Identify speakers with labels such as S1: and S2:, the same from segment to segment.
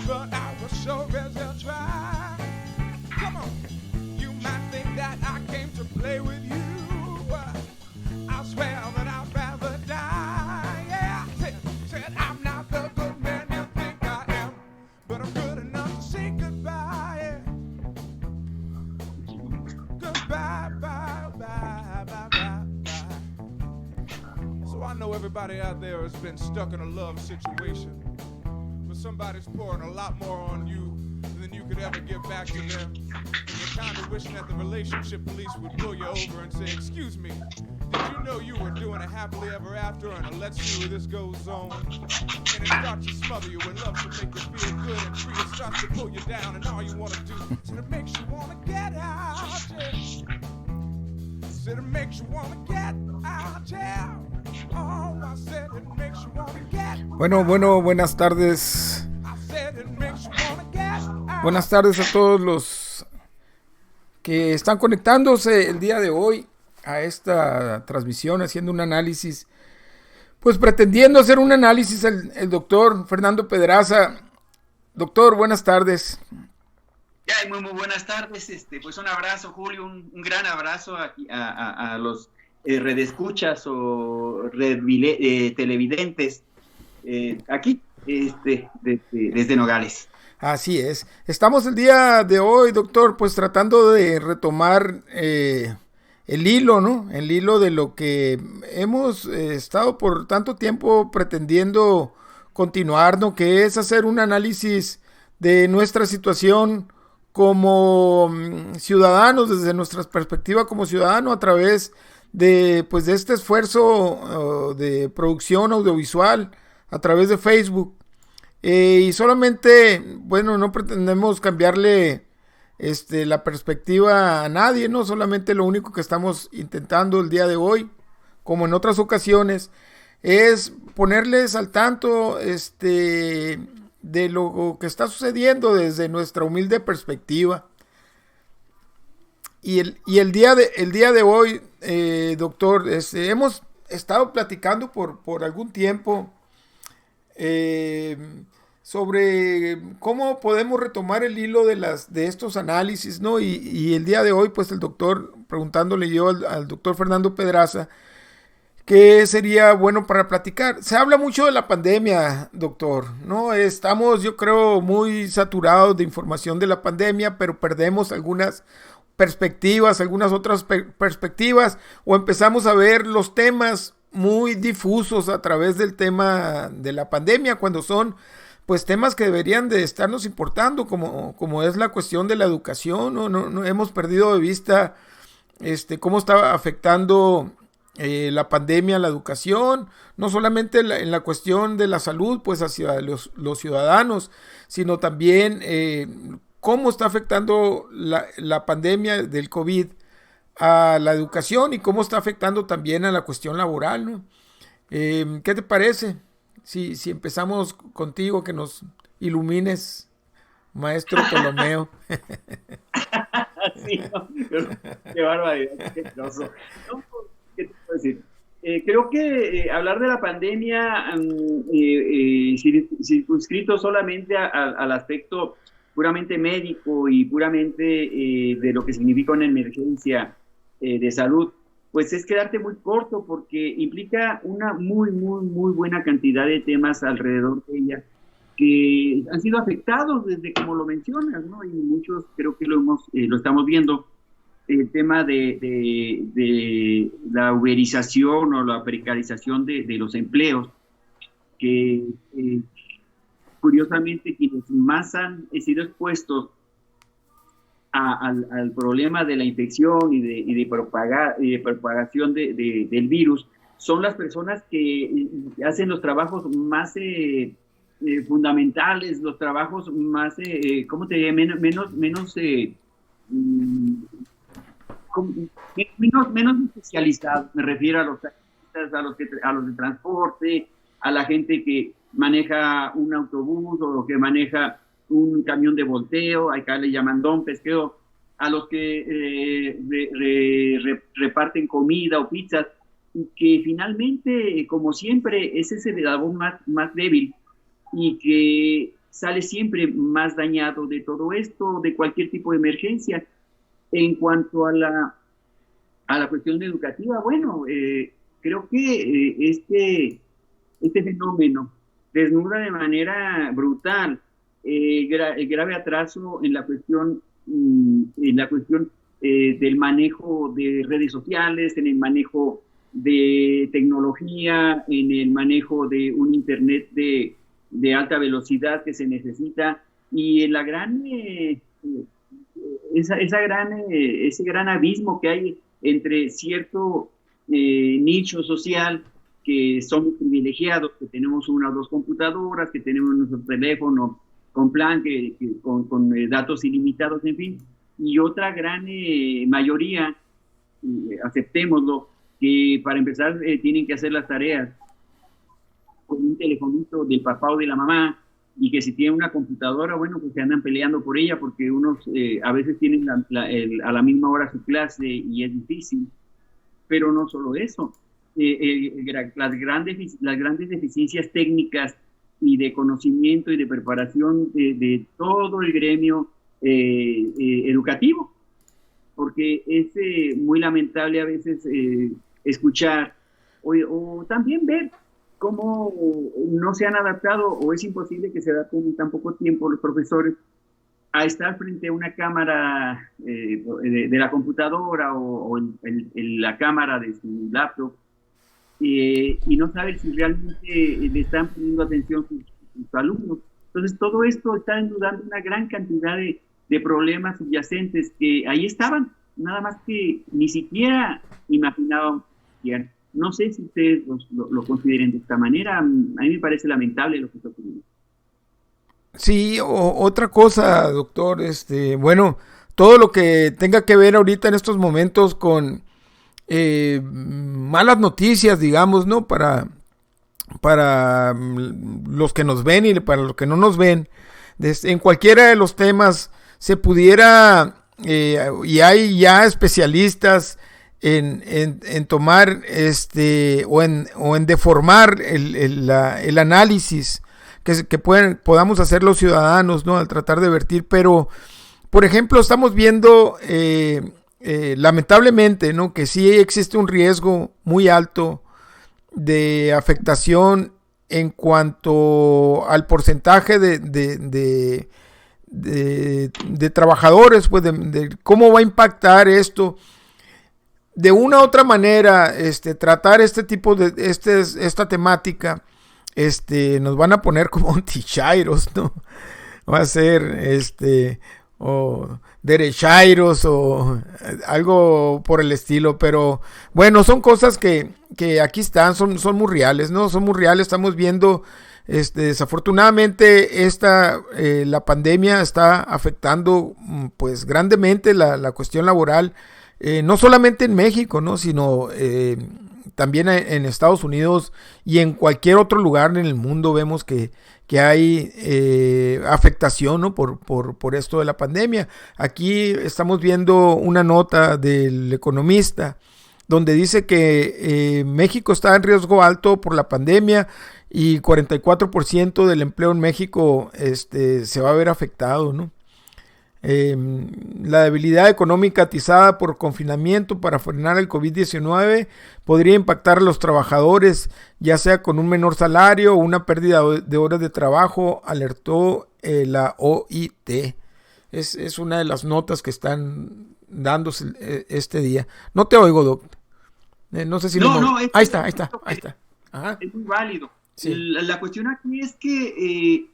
S1: but I will sure as hell try. Come on, you might think that I came to play with you, but I swear that I'd rather die. Yeah, said I'm not the good man you think I am, but I'm good enough to say goodbye. Yeah. Goodbye, bye, bye, bye, bye, bye. So I know everybody out there has been stuck in a love situation, but somebody's pouring a lot more on you than you could ever give back to them. You're kind of wishing that the relationship police would pull you over and say, excuse me, did you know you were doing a happily ever after, and let's see where this goes on. And it starts to smother you when love should make you feel good and free. It starts to pull you down, and all you want to do is it makes you want to get out. Yeah. Said it makes you want to get out. Yeah. Oh, I said it makes you want to get out. Bueno, buenas tardes. Buenas tardes a todos los que están conectándose el día de hoy a esta transmisión, haciendo un análisis, pues pretendiendo hacer un análisis el doctor Fernando Pedraza. Doctor, buenas tardes.
S2: Muy buenas tardes, pues un abrazo, Julio, un gran abrazo a los redescuchas o televidentes aquí desde Nogales.
S1: Así es. Estamos el día de hoy, doctor, pues tratando de retomar el hilo, ¿no? El hilo de lo que hemos estado por tanto tiempo pretendiendo continuar, ¿no? Que es hacer un análisis de nuestra situación como ciudadanos, desde nuestra perspectiva como ciudadano, a través de, pues, de este esfuerzo de producción audiovisual a través de Facebook. Y solamente, bueno, no pretendemos cambiarle la perspectiva a nadie, ¿no? Solamente lo único que estamos intentando el día de hoy, como en otras ocasiones, es ponerles al tanto de lo que está sucediendo desde nuestra humilde perspectiva. Y el día de hoy, doctor, hemos estado platicando por algún tiempo sobre cómo podemos retomar el hilo de estos análisis, ¿no? Y el día de hoy, pues el doctor, preguntándole yo al doctor Fernando Pedraza, ¿qué sería bueno para platicar? Se habla mucho de la pandemia, doctor, ¿no? Estamos, yo creo, muy saturados de información de la pandemia, pero perdemos algunas perspectivas, algunas otras perspectivas, o empezamos a ver los temas muy difusos a través del tema de la pandemia, cuando son pues temas que deberían de estarnos importando, como es la cuestión de la educación. No hemos perdido de vista cómo está afectando la pandemia a la educación, no solamente en la cuestión de la salud, pues hacia los ciudadanos, sino también cómo está afectando la pandemia del COVID a la educación y cómo está afectando también a la cuestión laboral, ¿no? ¿Qué te parece? Si empezamos contigo, que nos ilumines, maestro Ptolomeo.
S2: Sí, no, qué barbaridad, qué groso. No, ¿qué te puedo decir? Creo que hablar de la pandemia circunscrito solamente al aspecto puramente médico y puramente de lo que significa una emergencia de salud, pues es quedarte muy corto, porque implica una muy buena cantidad de temas alrededor de ella que han sido afectados desde como lo mencionas, ¿no? Y muchos creo que lo estamos viendo, el tema de la uberización o la precarización de los empleos, que curiosamente quienes más han sido expuestos al problema de la infección y de propagación del virus son las personas que hacen los trabajos más fundamentales, los trabajos más, ¿cómo te diría? Menos especializados. Me refiero a los taxistas, a los de transporte, a la gente que maneja un autobús o que maneja un camión de volteo, acá le llaman don pesqueo, a los que reparten comida o pizzas, y que finalmente, como siempre, es ese eslabón más débil, y que sale siempre más dañado de todo esto, de cualquier tipo de emergencia. En cuanto a la cuestión educativa, bueno, creo que este fenómeno desnuda de manera brutal el grave atraso en la cuestión del manejo de redes sociales, en el manejo de tecnología, en el manejo de un internet de alta velocidad que se necesita y en la gran ese gran abismo que hay entre cierto nicho social que somos privilegiados, que tenemos una o dos computadoras, que tenemos nuestro teléfono con plan, con datos ilimitados, en fin, y otra gran mayoría, aceptémoslo, que para empezar tienen que hacer las tareas con un telefonito del papá o de la mamá, y que si tienen una computadora, bueno, pues se andan peleando por ella, porque unos a veces tienen a la misma hora su clase y es difícil, pero no solo eso, las grandes deficiencias técnicas y de conocimiento y de preparación de todo el gremio educativo, porque es muy lamentable a veces escuchar o también ver cómo no se han adaptado o es imposible que se adapten en tan poco tiempo los profesores a estar frente a una cámara de la computadora o la cámara de su laptop y no saben si realmente le están poniendo atención sus alumnos. Entonces, todo esto está englobando una gran cantidad de problemas subyacentes que ahí estaban, nada más que ni siquiera imaginaban. No sé si ustedes lo consideren de esta manera. A mí me parece lamentable lo que está ocurriendo.
S1: Sí, otra cosa, doctor, bueno, todo lo que tenga que ver ahorita en estos momentos con malas noticias, digamos, ¿no? Para los que nos ven y para los que no nos ven, en cualquiera de los temas se pudiera, y hay ya especialistas en tomar o en deformar el análisis que podamos hacer los ciudadanos, ¿no? Al tratar de vertir, pero por ejemplo estamos viendo lamentablemente, ¿no? Que sí existe un riesgo muy alto de afectación en cuanto al porcentaje de trabajadores, pues de cómo va a impactar esto. De una u otra manera, tratar este tipo esta temática, nos van a poner como antichairos, ¿no? Va a ser, o derechairos o algo por el estilo, pero bueno, son cosas que aquí están, son muy reales, ¿no? Son muy reales, estamos viendo, desafortunadamente la pandemia está afectando pues grandemente la cuestión laboral, no solamente en México, ¿no? Sino también en Estados Unidos y en cualquier otro lugar en el mundo vemos que hay afectación, ¿no? por esto de la pandemia. Aquí estamos viendo una nota del Economista donde dice que México está en riesgo alto por la pandemia y 44% del empleo en México se va a ver afectado, ¿no? La debilidad económica atizada por confinamiento para frenar el COVID-19 podría impactar a los trabajadores, ya sea con un menor salario o una pérdida de horas de trabajo, alertó la OIT. Es una de las notas que están dándose este día. No te oigo, Doc. No sé si
S2: No,
S1: ahí está. Ajá.
S2: Es muy válido.
S1: Sí.
S2: La cuestión aquí es que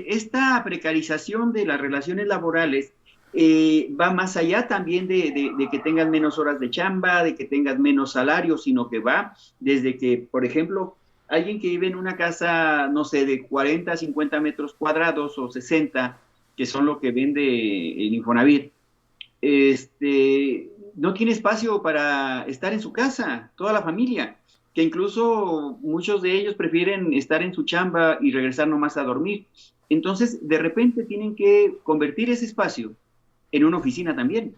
S2: esta precarización de las relaciones laborales va más allá también de que tengas menos horas de chamba, de que tengas menos salario, sino que va desde que, por ejemplo, alguien que vive en una casa, no sé, de 40, 50 metros cuadrados o 60, que son lo que vende el Infonavit, no tiene espacio para estar en su casa, toda la familia, que incluso muchos de ellos prefieren estar en su chamba y regresar nomás a dormir. Entonces, de repente tienen que convertir ese espacio en una oficina también.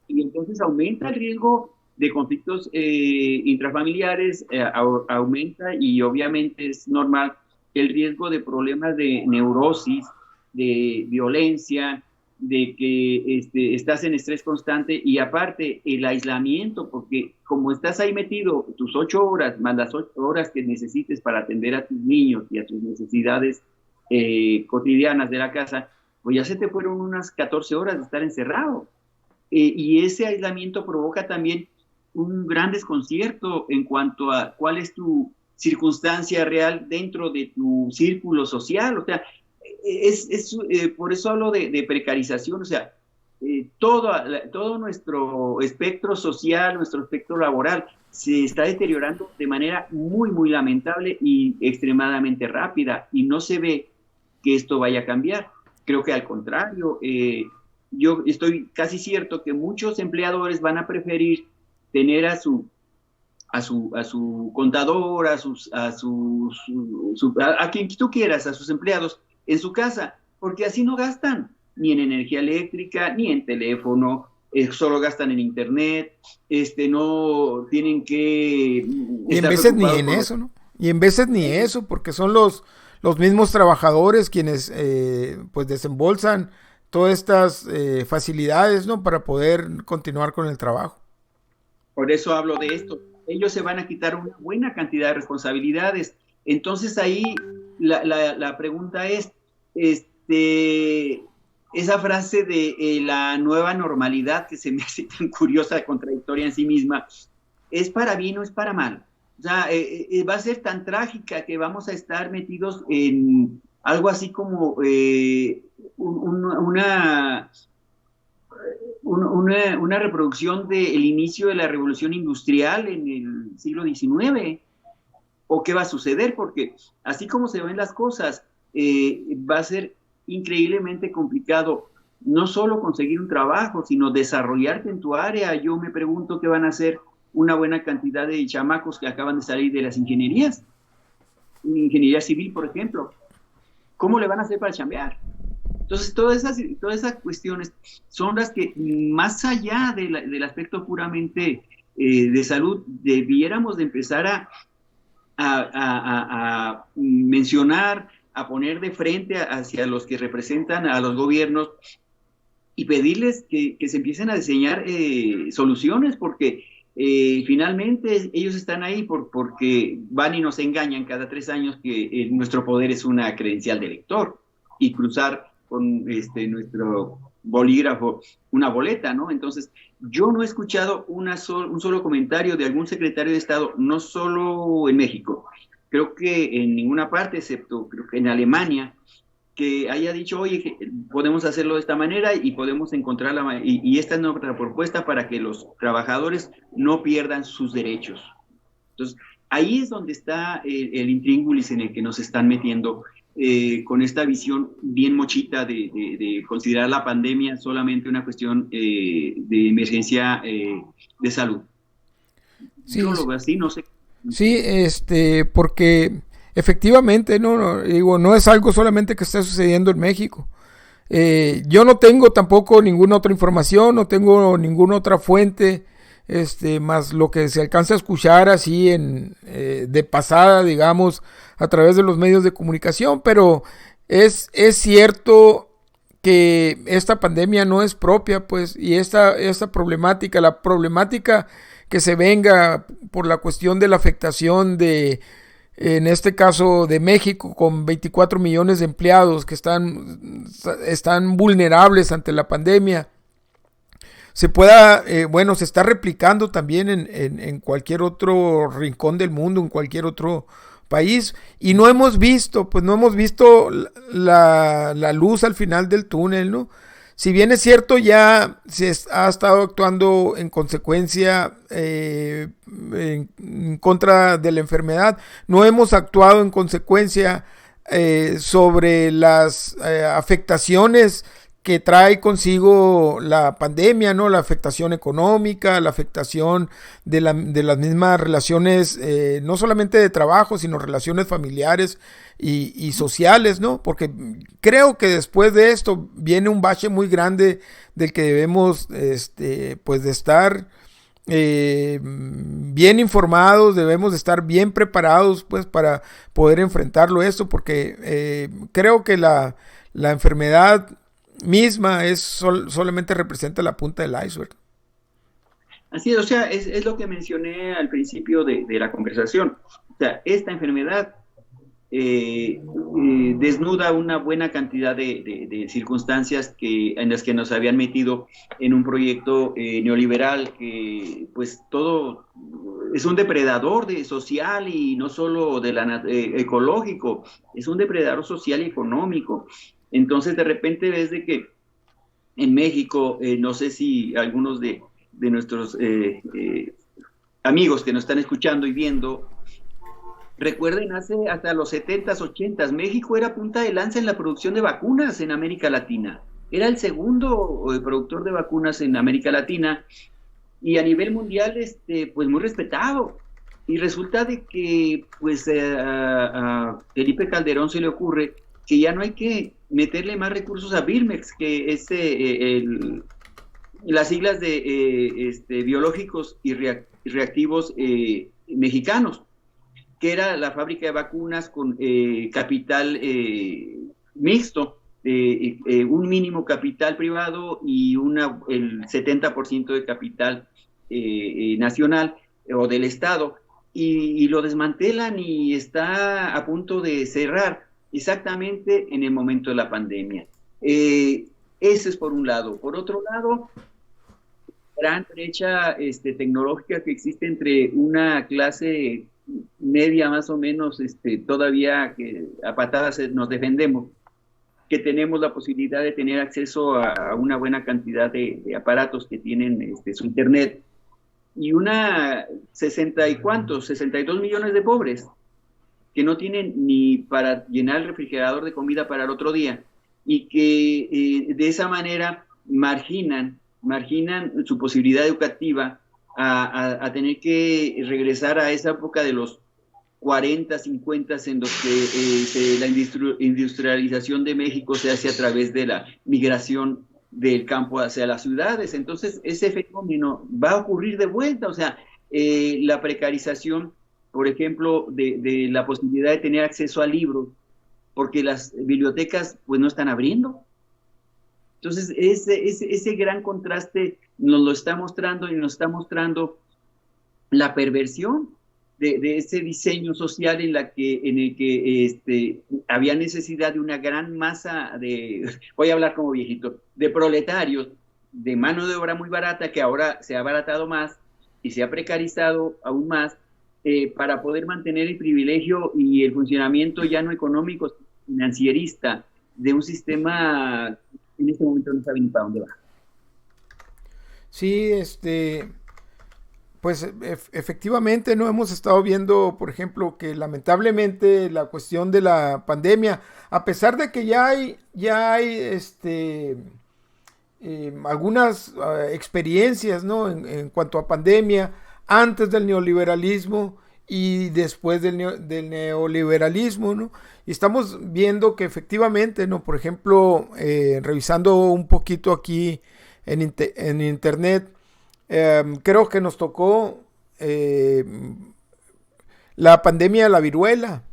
S2: Y entonces aumenta el riesgo de conflictos intrafamiliares, aumenta y obviamente es normal el riesgo de problemas de neurosis, de violencia, de que estás en estrés constante y aparte el aislamiento, porque como estás ahí metido tus 8 horas más las 8 horas que necesites para atender a tus niños y a tus necesidades cotidianas de la casa, pues ya se te fueron unas 14 horas de estar encerrado. Y ese aislamiento provoca también un gran desconcierto en cuanto a cuál es tu circunstancia real dentro de tu círculo social. O sea, por eso hablo de precarización. O sea, todo nuestro espectro social, nuestro espectro laboral se está deteriorando de manera muy, muy lamentable y extremadamente rápida, y no se ve que esto vaya a cambiar. Creo que al contrario, yo estoy casi cierto que muchos empleadores van a preferir tener a su contador, a quien tú quieras, a sus empleados en su casa, porque así no gastan ni en energía eléctrica, ni en teléfono, solo gastan en internet, no tienen que
S1: y en veces ni en eso, ¿no? Y en veces ni eso, porque son los mismos trabajadores quienes pues desembolsan todas estas facilidades, ¿no? Para poder continuar con el trabajo.
S2: Por eso hablo de esto. Ellos se van a quitar una buena cantidad de responsabilidades. Entonces ahí la pregunta es, esa frase de la nueva normalidad, que se me hace tan curiosa, contradictoria en sí misma, ¿es para bien o es para mal? O sea, va a ser tan trágica que vamos a estar metidos en algo así como una reproducción del inicio de la revolución industrial en el siglo XIX. ¿O qué va a suceder? Porque así como se ven las cosas, va a ser increíblemente complicado no solo conseguir un trabajo, sino desarrollarte en tu área. Yo me pregunto qué van a hacer una buena cantidad de chamacos que acaban de salir de las ingenierías, ingeniería civil, por ejemplo. ¿Cómo le van a hacer para chambear? Entonces, todas esas cuestiones son las que, más allá del aspecto puramente de salud, debiéramos de empezar a mencionar, a poner de frente hacia los que representan a los gobiernos y pedirles que se empiecen a diseñar soluciones, porque finalmente ellos están ahí porque van y nos engañan cada 3 años que nuestro poder es una credencial de elector y cruzar con nuestro bolígrafo una boleta, ¿no? Entonces, yo no he escuchado un solo comentario de algún secretario de Estado, no solo en México, creo que en ninguna parte, excepto creo que en Alemania, que haya dicho, oye, podemos hacerlo de esta manera y podemos encontrar y esta es nuestra propuesta para que los trabajadores no pierdan sus derechos. Entonces, ahí es donde está el intríngulis en el que nos están metiendo, con esta visión bien mochita de considerar la pandemia solamente una cuestión de emergencia de salud.
S1: Sí,
S2: yo lo veo así, no sé.
S1: sí, porque efectivamente, no es algo solamente que está sucediendo en México. Yo no tengo tampoco ninguna otra información, no tengo ninguna otra fuente, más lo que se alcanza a escuchar así de pasada, digamos, a través de los medios de comunicación, pero es cierto que esta pandemia no es propia, pues, y esta problemática, la problemática que se venga por la cuestión de la afectación en este caso de México, con 24 millones de empleados que están vulnerables ante la pandemia, se está replicando también en cualquier otro rincón del mundo, en cualquier otro país, y no hemos visto la luz al final del túnel, ¿no? Si bien es cierto, ya se ha estado actuando en consecuencia en contra de la enfermedad, no hemos actuado en consecuencia sobre las afectaciones que trae consigo la pandemia, ¿no? La afectación económica, la afectación de las mismas relaciones, no solamente de trabajo, sino relaciones familiares y sociales, ¿no? Porque creo que después de esto viene un bache muy grande del que debemos, pues, de estar bien informados, debemos de estar bien preparados pues para poder enfrentarlo esto, porque creo que la enfermedad misma solamente representa la punta del iceberg.
S2: Así es, o sea, es lo que mencioné al principio de la conversación. O sea, esta enfermedad desnuda una buena cantidad de circunstancias en las que nos habían metido en un proyecto neoliberal que pues todo es un depredador social y no solo ecológico, es un depredador social y económico. Entonces de repente ves de que en México, no sé si algunos de nuestros amigos que nos están escuchando y viendo, recuerden, hasta los 70s, 80s, México era punta de lanza en la producción de vacunas en América Latina. Era el segundo productor de vacunas en América Latina y a nivel mundial, pues muy respetado. Y resulta de que, pues, a Felipe Calderón se le ocurre que ya no hay que meterle más recursos a Birmex, que es las siglas de biológicos y reactivos mexicanos, que era la fábrica de vacunas con capital mixto, un mínimo capital privado y el 70% de capital nacional o del Estado, y lo desmantelan y está a punto de cerrar exactamente en el momento de la pandemia. Eso es por un lado. Por otro lado, gran brecha tecnológica que existe entre una clase media más o menos, todavía que a patadas nos defendemos, que tenemos la posibilidad de tener acceso a una buena cantidad de aparatos que tienen su internet, y 62 millones de pobres que no tienen ni para llenar el refrigerador de comida para el otro día, y que de esa manera marginan su posibilidad educativa a tener que regresar a esa época de los 40, 50, en los que la industrialización de México se hace a través de la migración del campo hacia las ciudades. Entonces, ese fenómeno va a ocurrir de vuelta. O sea, la precarización, por ejemplo, de la posibilidad de tener acceso a libros, porque las bibliotecas pues no están abriendo. Entonces, ese gran contraste nos lo está mostrando, y nos está mostrando la perversión de ese diseño social en el que había necesidad de una gran masa voy a hablar como viejito, de proletarios, de mano de obra muy barata, que ahora se ha abaratado más y se ha precarizado aún más, para poder mantener el privilegio y el funcionamiento ya no económico, financierista, de un sistema en este momento no sabe ni para dónde va.
S1: Sí, pues efectivamente no hemos estado viendo, por ejemplo, que lamentablemente la cuestión de la pandemia, a pesar de que ya hay algunas experiencias, ¿no? En cuanto a pandemia, antes del neoliberalismo y después del neoliberalismo, ¿no? Y estamos viendo que efectivamente, ¿no? Por ejemplo, revisando un poquito aquí en internet, creo que nos tocó la pandemia de la viruela,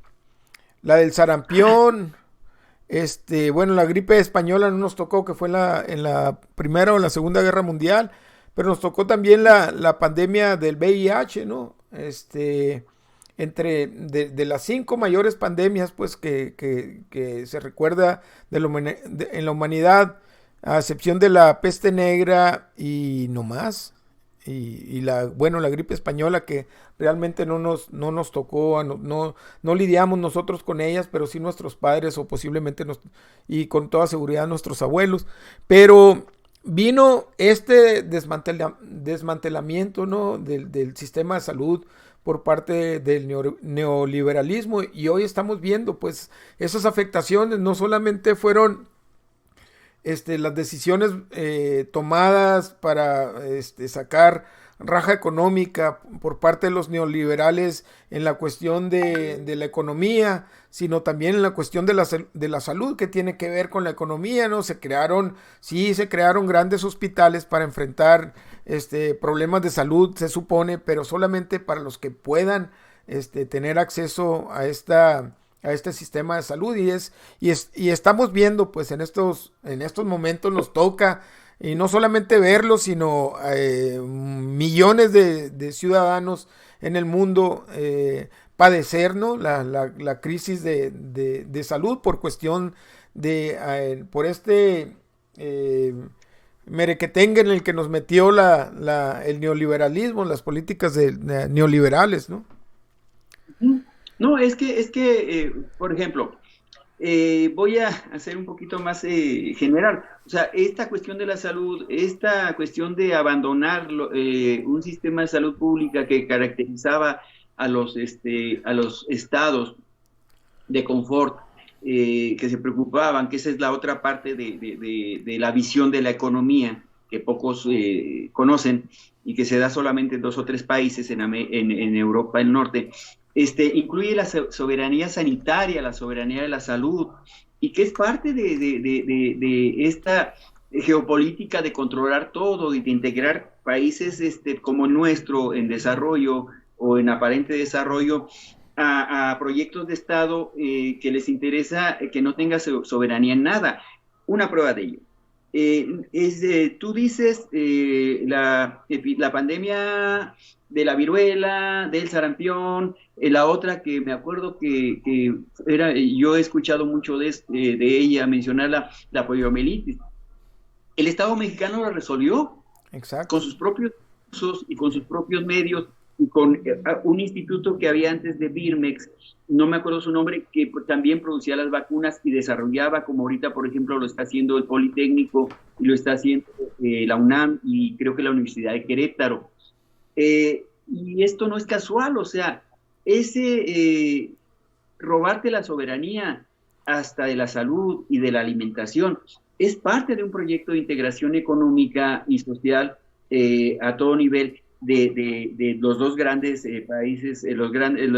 S1: la del sarampión, bueno, la gripe española no nos tocó, que fue en la Primera o la Segunda Guerra Mundial, pero nos tocó también la pandemia del VIH, ¿no? De las 5 mayores pandemias, pues, que se recuerda en la humanidad, a excepción de la peste negra y no más. Y la gripe española, que realmente no nos tocó, no lidiamos nosotros con ellas, pero sí nuestros padres o posiblemente y con toda seguridad nuestros abuelos. Pero vino este desmantelamiento, ¿no? del sistema de salud por parte del neoliberalismo, y hoy estamos viendo pues esas afectaciones. No solamente fueron las decisiones tomadas para sacar raja económica por parte de los neoliberales en la cuestión de la economía, sino también en la cuestión de la salud, que tiene que ver con la economía, ¿no? Se crearon grandes hospitales para enfrentar problemas de salud, se supone, pero solamente para los que puedan tener acceso a este sistema de salud y estamos viendo pues en estos momentos nos toca y no solamente verlo sino millones de ciudadanos en el mundo padecer, ¿no? La crisis de salud por cuestión por eh, merequetengue en el que nos metió el neoliberalismo, las políticas neoliberales, ¿no?
S2: No, por ejemplo, voy a hacer un poquito más general. O sea, esta cuestión de la salud, esta cuestión de abandonar un sistema de salud pública que caracterizaba a los estados de confort, que se preocupaban, que esa es la otra parte de la visión de la economía que pocos conocen y que se da solamente en 2 o 3 países en Europa del Norte. Incluye la soberanía sanitaria, la soberanía de la salud, y que es parte de esta geopolítica de controlar todo y de integrar países como el nuestro en desarrollo o en aparente desarrollo a proyectos de Estado que les interesa que no tenga soberanía en nada. Una prueba de ello. Tú dices la pandemia de la viruela, del sarampión, la otra que me acuerdo que era, yo he escuchado mucho de ella mencionar la poliomielitis. El Estado mexicano la resolvió.
S1: Exacto.
S2: Con sus propios usos y con sus propios medios y con un instituto que había antes de Birmex, no me acuerdo su nombre, que también producía las vacunas y desarrollaba, como ahorita, por ejemplo, lo está haciendo el Politécnico y lo está haciendo la UNAM y creo que la Universidad de Querétaro. Y esto no es casual, o sea, robarte la soberanía hasta de la salud y de la alimentación es parte de un proyecto de integración económica y social a todo nivel de los 2 grandes países, los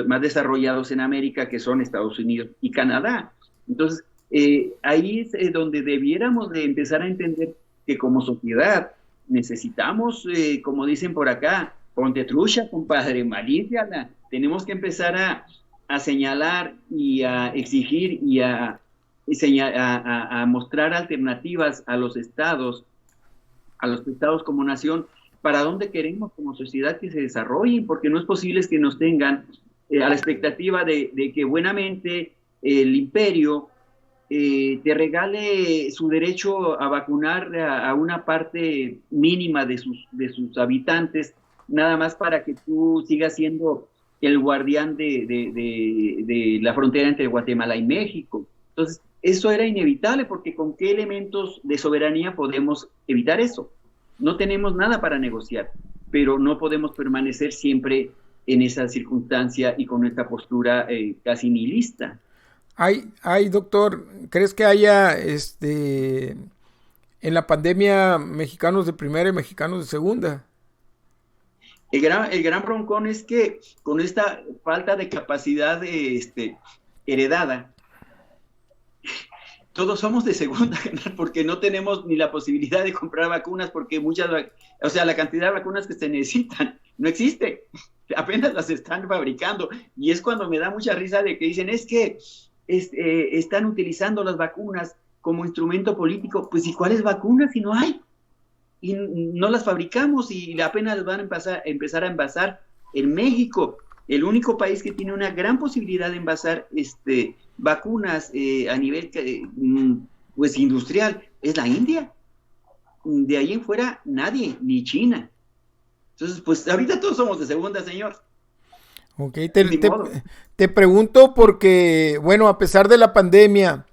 S2: más desarrollados en América, que son Estados Unidos y Canadá. Entonces, ahí es donde debiéramos de empezar a entender que como sociedad necesitamos, como dicen por acá, ponte trucha, compadre, malíciala. Tenemos que empezar a señalar y a exigir y a mostrar alternativas a los estados como nación, para dónde queremos como sociedad que se desarrollen, porque no es posible que nos tengan a la expectativa de que buenamente el imperio te regale su derecho a vacunar a una parte mínima de sus habitantes, nada más para que tú sigas siendo el guardián de la frontera entre Guatemala y México. Entonces, eso era inevitable, porque ¿con qué elementos de soberanía podemos evitar eso? No tenemos nada para negociar, pero no podemos permanecer siempre en esa circunstancia y con esta postura casi nihilista.
S1: Doctor, ¿crees que haya en la pandemia mexicanos de primera y mexicanos de segunda?
S2: El gran broncón es que con esta falta de capacidad heredada, todos somos de segunda, porque no tenemos ni la posibilidad de comprar vacunas, porque la cantidad de vacunas que se necesitan no existe, apenas las están fabricando, y es cuando me da mucha risa de que dicen, es que están utilizando las vacunas como instrumento político. Pues, ¿y cuáles vacunas si no hay? Y no las fabricamos y apenas las van a empezar a envasar en México, el único país que tiene una gran posibilidad de envasar vacunas a nivel pues industrial es la India. De ahí en fuera nadie, ni China. Entonces, pues ahorita todos somos de segunda, señor.
S1: Ok, te pregunto porque, bueno, a pesar de la pandemia,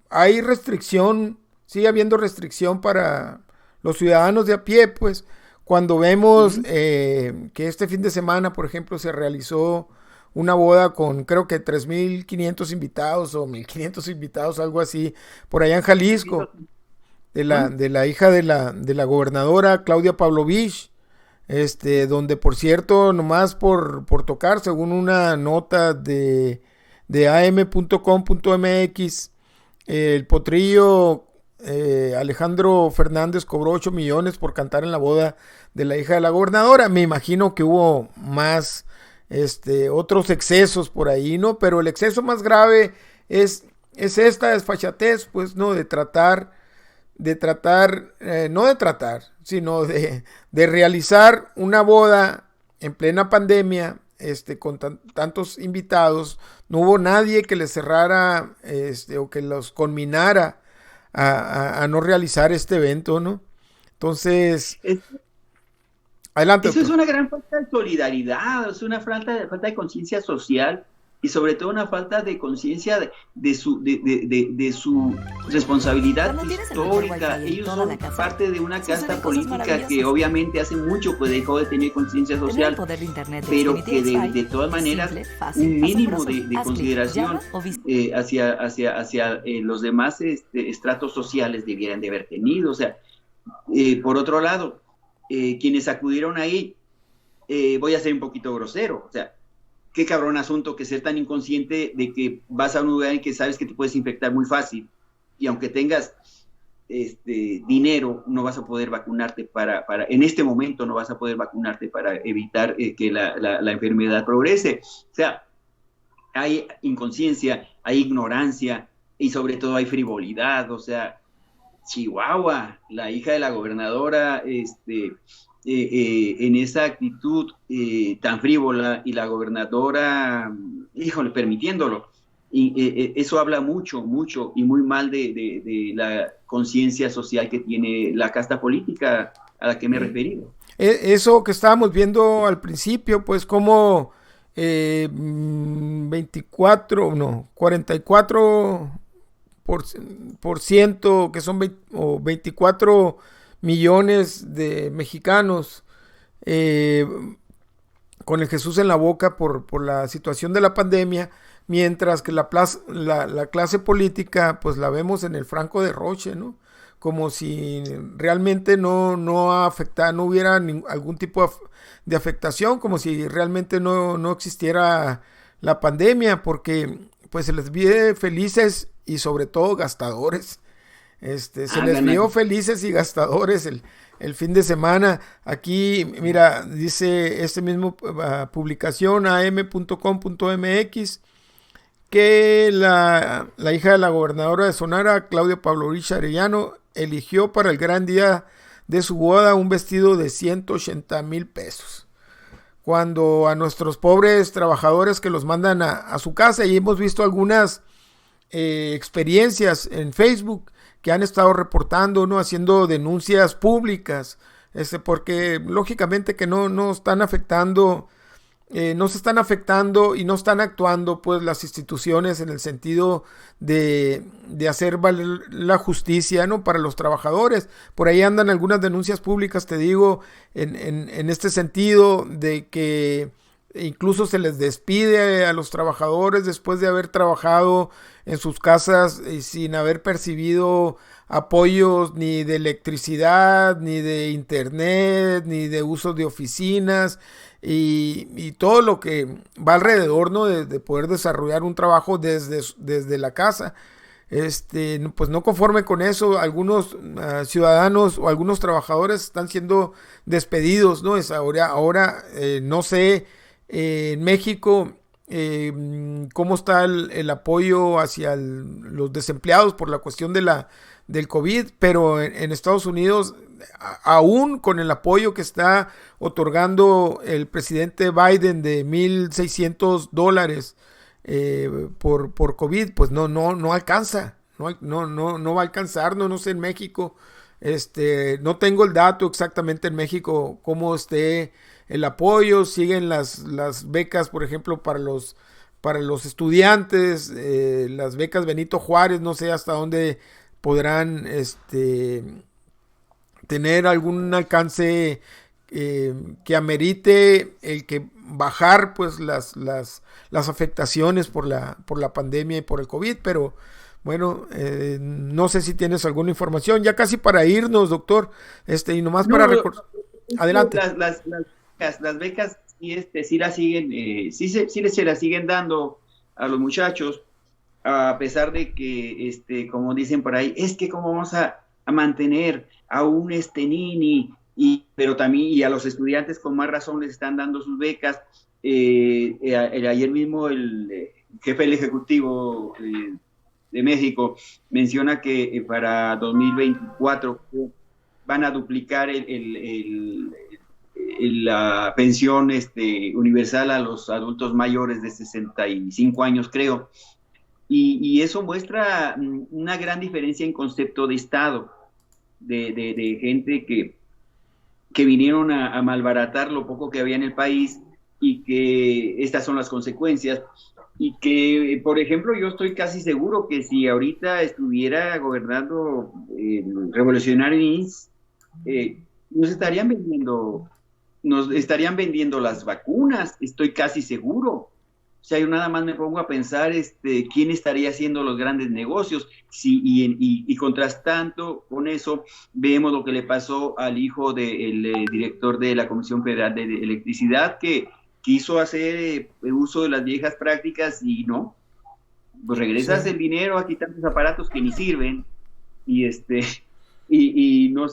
S1: hay restricción, sigue habiendo restricción para los ciudadanos de a pie, pues, cuando vemos que este fin de semana, por ejemplo, se realizó una boda con creo que 3,500 invitados o 1,500 invitados, algo así, por allá en Jalisco. de la hija de la gobernadora Claudia Pavlovich, donde por cierto, nomás por tocar, según una nota de am.com.mx, el potrillo Alejandro Fernández cobró 8 millones por cantar en la boda de la hija de la gobernadora. Me imagino que hubo más otros excesos por ahí, ¿no? Pero el exceso más grave es esta desfachatez, pues, ¿no? No de tratar, sino de realizar una boda en plena pandemia, con tantos invitados. No hubo nadie que les cerrara, o que los conminara a no realizar este evento, ¿no? Entonces, adelante.
S2: Eso es una gran falta de solidaridad, es una falta de conciencia social y sobre todo una falta de conciencia de su responsabilidad histórica. Ellos son parte de una casta política que obviamente hace mucho pues dejó de tener conciencia social, pero que de todas maneras un mínimo de consideración hacia los demás estratos sociales debieran de haber tenido. O sea, por otro lado, quienes acudieron ahí, voy a ser un poquito grosero, o sea, qué cabrón asunto que ser tan inconsciente de que vas a un lugar en que sabes que te puedes infectar muy fácil y aunque tengas dinero, no vas a poder vacunarte en este momento no vas a poder vacunarte para evitar que la enfermedad progrese. O sea, hay inconsciencia, hay ignorancia y sobre todo hay frivolidad. O sea, Chihuahua, la hija de la gobernadora, en esa actitud tan frívola y la gobernadora, híjole, permitiéndolo. Y eso habla mucho y muy mal de la conciencia social que tiene la casta política a la que me he referido.
S1: Eso que estábamos viendo al principio, pues como 44%, que son 24 millones de mexicanos con el Jesús en la boca por la situación de la pandemia, mientras que la clase política pues la vemos en el franco derroche, ¿no? Como si realmente no hubiera algún tipo de afectación, como si realmente no existiera la pandemia, porque pues se les ve felices y sobre todo gastadores. Se les vio felices y gastadores el fin de semana. Aquí, mira, dice mismo publicación am.com.mx que la hija de la gobernadora de Sonora, Claudia Pavlovich Arellano, eligió para el gran día de su boda un vestido de 180,000 pesos. Cuando a nuestros pobres trabajadores que los mandan a su casa, y hemos visto algunas experiencias en Facebook que han estado reportando, ¿no? Haciendo denuncias públicas, porque lógicamente que no están afectando, no se están afectando y no están actuando pues las instituciones en el sentido de hacer valer la justicia, ¿no? Para los trabajadores. Por ahí andan algunas denuncias públicas, te digo, en este sentido de que incluso se les despide a los trabajadores después de haber trabajado en sus casas sin haber percibido apoyos ni de electricidad, ni de internet, ni de uso de oficinas y todo lo que va alrededor, ¿no? de poder desarrollar un trabajo desde la casa. Pues no conforme con eso, algunos ciudadanos o algunos trabajadores están siendo despedidos, ¿no? Ahora no sé en México cómo está el apoyo hacia los desempleados por la cuestión del COVID, pero en Estados Unidos, aún con el apoyo que está otorgando el presidente Biden de $1,600 por COVID, pues no alcanza, no va a alcanzar, no sé en México, no tengo el dato exactamente en México cómo esté el apoyo. Siguen las becas, por ejemplo, para los estudiantes, las becas Benito Juárez, no sé hasta dónde podrán tener algún alcance que amerite el que bajar pues las afectaciones por la pandemia y por el COVID, pero Bueno, no sé si tienes alguna información, ya casi para irnos, doctor, y nomás para
S2: No,
S1: recordar. Adelante.
S2: las becas sí, sí las siguen, se las siguen dando a los muchachos, a pesar de que, como dicen por ahí, es que cómo vamos a mantener a un nini, pero también, y a los estudiantes con más razón les están dando sus becas. Ayer mismo el jefe del Ejecutivo de México menciona que para 2024 van a duplicar la pensión universal a los adultos mayores de 65 años, creo. Y eso muestra una gran diferencia en concepto de Estado, de gente que vinieron a malbaratar lo poco que había en el país, y que estas son las consecuencias. Y que, por ejemplo, yo estoy casi seguro que si ahorita estuviera gobernando el revolucionario Inns, nos estarían vendiendo, nos estarían vendiendo las vacunas, estoy casi seguro. O sea, yo nada más me pongo a pensar quién estaría haciendo los grandes negocios. Sí, y contrastando con eso, vemos lo que le pasó al hijo del director de la Comisión Federal de Electricidad, que quiso hacer uso de las viejas prácticas y no, pues regresas
S1: Sí,
S2: el dinero a quitar los aparatos que ni sirven, y y no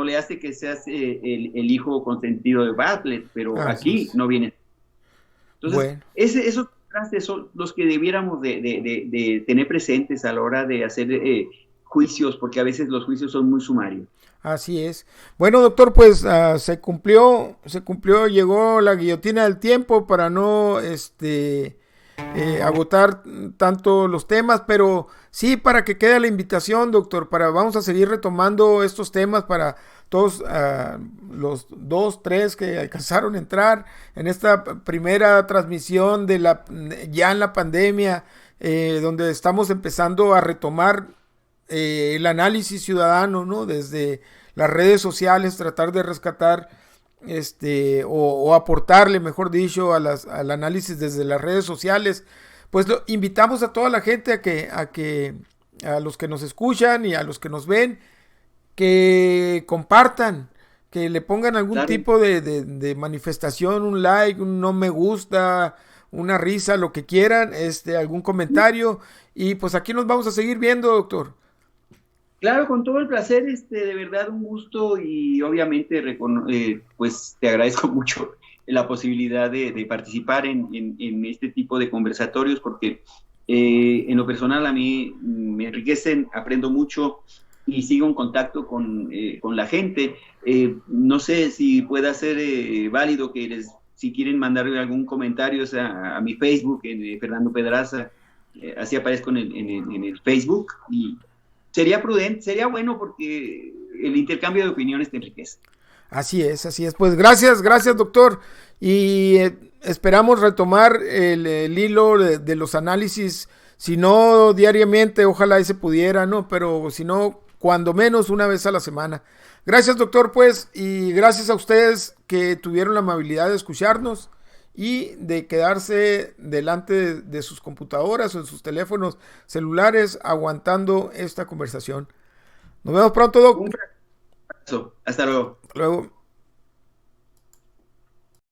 S2: le hace que seas el hijo consentido de Bartlett, pero
S1: así
S2: aquí
S1: es.
S2: no viene. Entonces,
S1: Bueno,
S2: esos contrastes son los que debiéramos de tener presentes a la hora de hacer juicios, porque a veces los juicios son muy sumarios.
S1: así es. Bueno, doctor, pues se cumplió, llegó la guillotina del tiempo para no, agotar tanto los temas, pero sí para que quede la invitación, doctor, vamos a seguir retomando estos temas para todos los dos, tres que alcanzaron a entrar en esta primera transmisión ya en la pandemia, donde estamos empezando a retomar el análisis ciudadano, ¿no? Desde las redes sociales, tratar de rescatar o aportarle, mejor dicho, al análisis desde las redes sociales. Pues invitamos a toda la gente a los que nos escuchan y a los que nos ven, que compartan, que le pongan algún
S2: Claro,
S1: tipo de manifestación, un like, un no me gusta, una risa, lo que quieran, algún comentario. Y pues aquí nos vamos a seguir viendo, doctor.
S2: claro, con todo el placer, de verdad un gusto, y obviamente pues te agradezco mucho la posibilidad de participar en este tipo de conversatorios, porque en lo personal a mí me enriquecen, aprendo mucho y sigo en contacto con la gente. No sé si pueda ser válido que si quieren mandarme algún comentario, o sea, a mi Facebook, en Fernando Pedraza, así aparezco en el Facebook, y sería prudente, sería bueno, porque el intercambio de opiniones te enriquece.
S1: Así es, así es. Pues gracias, gracias, doctor. Y esperamos retomar el hilo de los análisis, si no diariamente, ojalá y se pudiera, ¿no? Pero si no, cuando menos una vez a la semana. Gracias, doctor, pues, y gracias a ustedes que tuvieron la amabilidad de escucharnos y de quedarse delante de sus computadoras o en sus teléfonos celulares aguantando esta conversación. Nos vemos pronto, doc.
S2: Un fracaso. Hasta luego.
S1: Hasta luego.